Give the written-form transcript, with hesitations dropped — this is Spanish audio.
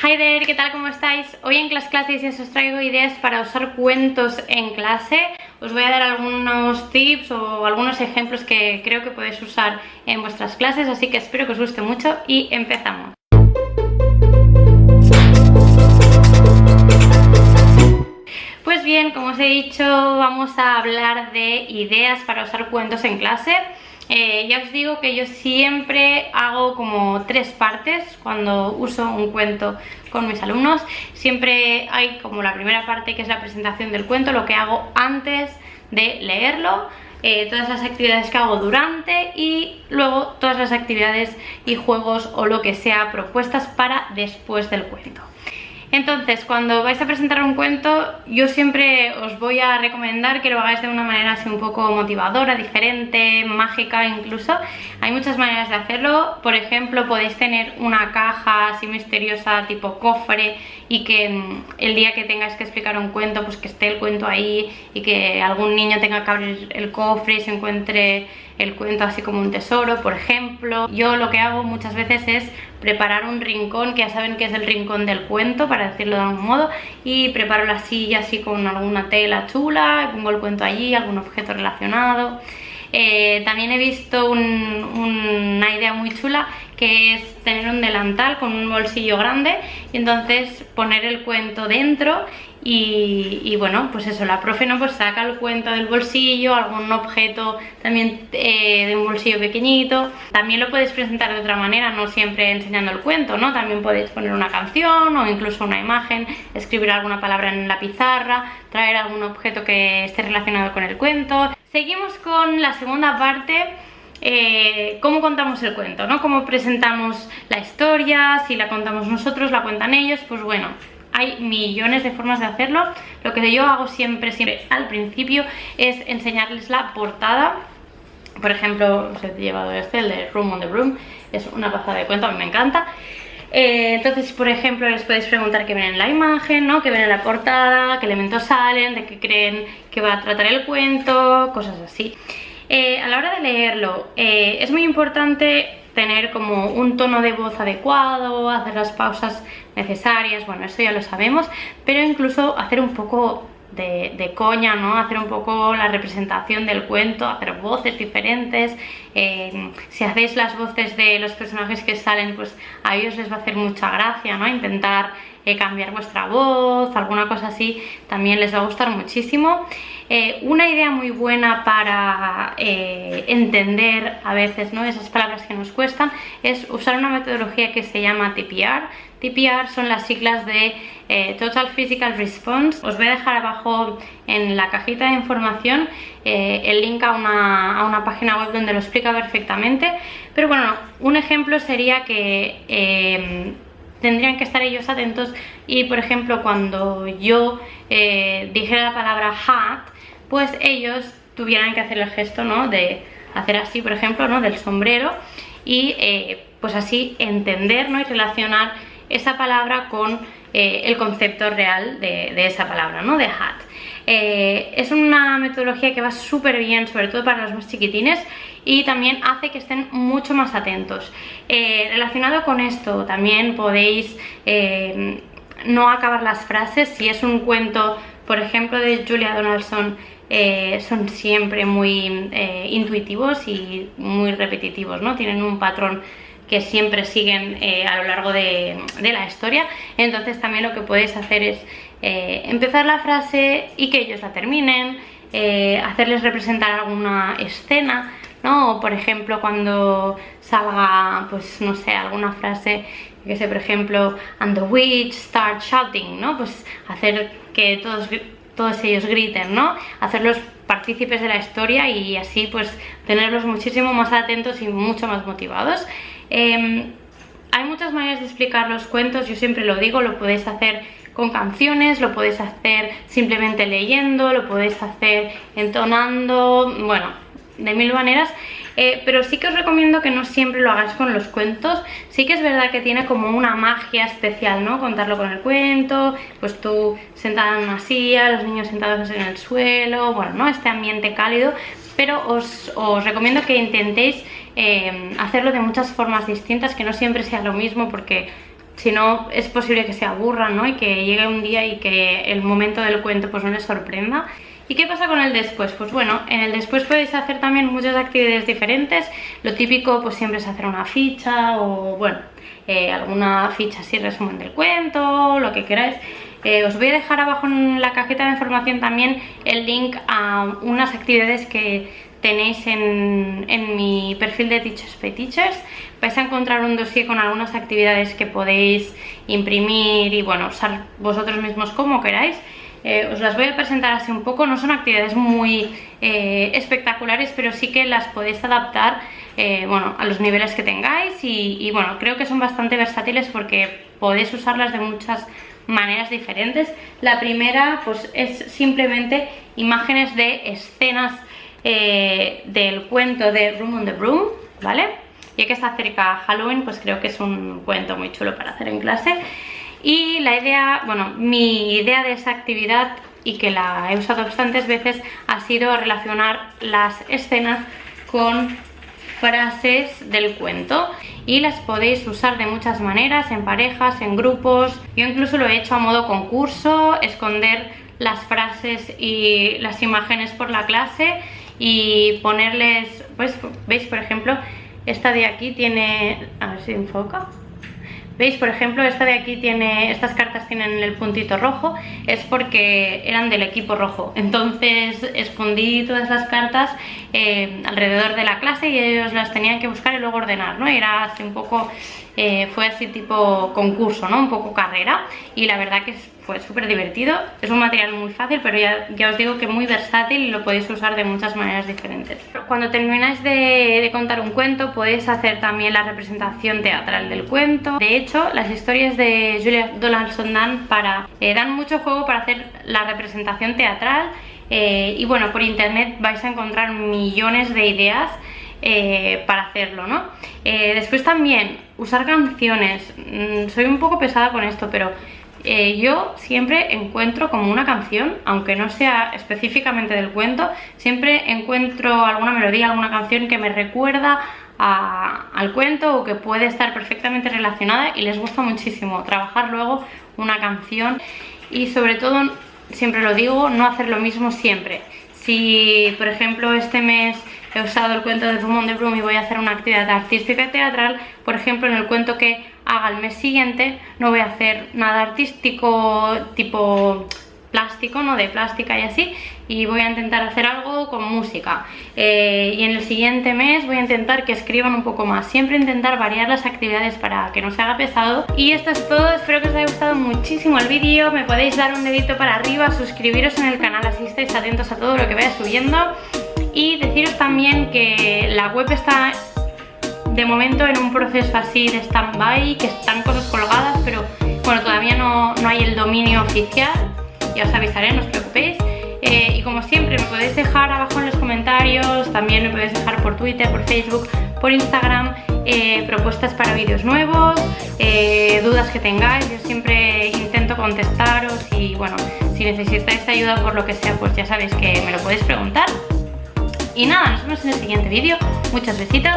Hi there, ¿qué tal? ¿Cómo estáis? Hoy en Class Classics os traigo ideas para usar cuentos en clase. Os voy a dar algunos tips o algunos ejemplos que creo que podéis usar en vuestras clases, así que espero que os guste mucho y empezamos. Pues bien, como os he dicho, vamos a hablar de ideas para usar cuentos en clase. Ya os digo que yo siempre hago como 3 partes cuando uso un cuento con mis alumnos. Siempre hay como la primera parte, que es la presentación del cuento, lo que hago antes de leerlo, todas las actividades que hago durante y luego todas las actividades y juegos o lo que sea propuestas para después del cuento. Entonces, cuando vais a presentar un cuento, yo siempre os voy a recomendar que lo hagáis de una manera así un poco motivadora, diferente, mágica incluso. Hay muchas maneras de hacerlo. Por ejemplo, podéis tener una caja así misteriosa tipo cofre y que el día que tengáis que explicar un cuento, pues que esté el cuento ahí y que algún niño tenga que abrir el cofre y se encuentre el cuento así como un tesoro, por ejemplo. Yo lo que hago muchas veces es preparar un rincón, que ya saben que es el rincón del cuento, para decirlo de algún modo, y preparo la silla así con alguna tela chula, y pongo el cuento allí, algún objeto relacionado. También he visto una idea muy chula, que es tener un delantal con un bolsillo grande y entonces poner el cuento dentro y bueno, pues eso, la profe no pues saca el cuento del bolsillo, algún objeto también de un bolsillo pequeñito. También lo podéis presentar de otra manera, no siempre enseñando el cuento, ¿no? También podéis poner una canción o incluso una imagen, escribir alguna palabra en la pizarra, traer algún objeto que esté relacionado con el cuento. Seguimos con la segunda parte. Cómo contamos el cuento, ¿no? Cómo presentamos la historia, si la contamos nosotros, la cuentan ellos. Pues bueno, hay millones de formas de hacerlo. Lo que yo hago siempre al principio es enseñarles la portada. Por ejemplo, os he llevado el de Room on the Broom, es una pasada de cuento, a mí me encanta. Entonces, por ejemplo, les podéis preguntar qué ven en la imagen, ¿no? Qué ven en la portada, qué elementos salen, de qué creen que va a tratar el cuento, cosas así. A la hora de leerlo, es muy importante tener como un tono de voz adecuado, hacer las pausas necesarias, bueno, eso ya lo sabemos, pero incluso hacer un poco de coña, ¿no? Hacer un poco la representación del cuento, hacer voces diferentes. Si hacéis las voces de los personajes que salen, pues a ellos les va a hacer mucha gracia, ¿no? Intentar cambiar vuestra voz, alguna cosa así, también les va a gustar muchísimo. Una idea muy buena para entender a veces, ¿no?, esas palabras que nos cuestan, es usar una metodología que se llama TPR. TPR son las siglas de Total Physical Response. Os voy a dejar abajo en la cajita de información el link a una página web donde lo explica perfectamente. Pero bueno, un ejemplo sería que tendrían que estar ellos atentos y, por ejemplo, cuando yo dijera la palabra hat, pues ellos tuvieran que hacer el gesto, ¿no?, de hacer así, por ejemplo, ¿no?, del sombrero, y pues así entender, ¿no?, y relacionar esa palabra con el concepto real de esa palabra, ¿no?, de hat. Es una metodología que va súper bien, sobre todo para los más chiquitines, y también hace que estén mucho más atentos. Relacionado con esto, también podéis no acabar las frases. Si es un cuento, por ejemplo, de Julia Donaldson, son siempre muy intuitivos y muy repetitivos, ¿no? Tienen un patrón que siempre siguen a lo largo de la historia. Entonces también lo que podéis hacer es empezar la frase y que ellos la terminen, hacerles representar alguna escena, ¿no? O por ejemplo, cuando salga, pues no sé, alguna frase, que sé, por ejemplo, and the witch start shouting, ¿no? Pues hacer que todos ellos griten, ¿no? Hacerlos partícipes de la historia y así pues tenerlos muchísimo más atentos y mucho más motivados. Hay muchas maneras de explicar los cuentos, yo siempre lo digo, lo podéis hacer con canciones, lo podéis hacer simplemente leyendo, lo podéis hacer entonando, bueno, de mil maneras. Pero sí que os recomiendo que no siempre lo hagáis con los cuentos. Sí que es verdad que tiene como una magia especial, ¿no?, contarlo con el cuento, pues tú sentada en una silla, los niños sentados en el suelo, bueno, ¿no?, este ambiente cálido. Pero os recomiendo que intentéis hacerlo de muchas formas distintas, que no siempre sea lo mismo, porque si no es posible que se aburran, ¿no? Y que llegue un día y que el momento del cuento pues no les sorprenda. ¿Y qué pasa con el después? Pues bueno, en el después podéis hacer también muchas actividades diferentes. Lo típico pues siempre es hacer una ficha o bueno, alguna ficha así, resumen del cuento, lo que queráis. Os voy a dejar abajo en la cajita de información también el link a unas actividades que tenéis en mi perfil de Teachers by Teachers. Vais a encontrar un dossier con algunas actividades que podéis imprimir y bueno, usar vosotros mismos como queráis. Os las voy a presentar así un poco, no son actividades muy espectaculares, pero sí que las podéis adaptar bueno, a los niveles que tengáis y bueno, creo que son bastante versátiles porque podéis usarlas de muchas maneras diferentes. La primera pues es simplemente imágenes de escenas del cuento de Room on the Broom, ¿vale? Ya que está cerca Halloween, pues creo que es un cuento muy chulo para hacer en clase. Y la idea, bueno, mi idea de esa actividad, y que la he usado bastantes veces, ha sido relacionar las escenas con frases del cuento y las podéis usar de muchas maneras, en parejas, en grupos. Yo incluso lo he hecho a modo concurso, esconder las frases y las imágenes por la clase y ponerles, pues veis por ejemplo, esta de aquí tiene, a ver si enfoca. ¿Veis? Por ejemplo, esta de aquí tiene, estas cartas tienen el puntito rojo, es porque eran del equipo rojo. Entonces escondí todas las cartas alrededor de la clase y ellos las tenían que buscar y luego ordenar, ¿no? Era así un poco, fue así tipo concurso, ¿no? Un poco carrera, y la verdad que fue súper divertido. Es un material muy fácil, pero ya os digo que muy versátil y lo podéis usar de muchas maneras diferentes. Cuando termináis de contar un cuento, podéis hacer también la representación teatral del cuento. De hecho, las historias de Julia Donaldson dan mucho juego para hacer la representación teatral. Y bueno, por internet vais a encontrar millones de ideas para hacerlo, ¿no? Después también, usar canciones. Soy un poco pesada con esto, pero yo siempre encuentro como una canción, aunque no sea específicamente del cuento, siempre encuentro alguna melodía, alguna canción que me recuerda al cuento o que puede estar perfectamente relacionada, y les gusta muchísimo trabajar luego una canción. Y sobre todo, siempre lo digo, no hacer lo mismo siempre. Si por ejemplo este mes he usado el cuento de Room on the Broom y voy a hacer una actividad artística y teatral, por ejemplo en el cuento que haga el mes siguiente no voy a hacer nada artístico tipo plástico, ¿no? De plástica y así, y voy a intentar hacer algo con música. Y en el siguiente mes voy a intentar que escriban un poco más. Siempre intentar variar las actividades para que no se haga pesado. Y esto es todo, espero que os haya gustado muchísimo el vídeo. Me podéis dar un dedito para arriba, suscribiros en el canal, así estáis atentos a todo lo que vaya subiendo. Y deciros también que la web está de momento en un proceso así de stand-by, que están cosas colgadas, pero bueno, todavía no hay el dominio oficial. Ya os avisaré, no os preocupéis. Y como siempre, me podéis dejar abajo en los comentarios, también me podéis dejar por Twitter, por Facebook, por Instagram, propuestas para vídeos nuevos, dudas que tengáis. Yo siempre intento contestaros y bueno, si necesitáis ayuda por lo que sea, pues ya sabéis que me lo podéis preguntar. Y nada, nos vemos en el siguiente vídeo. Muchos besitos.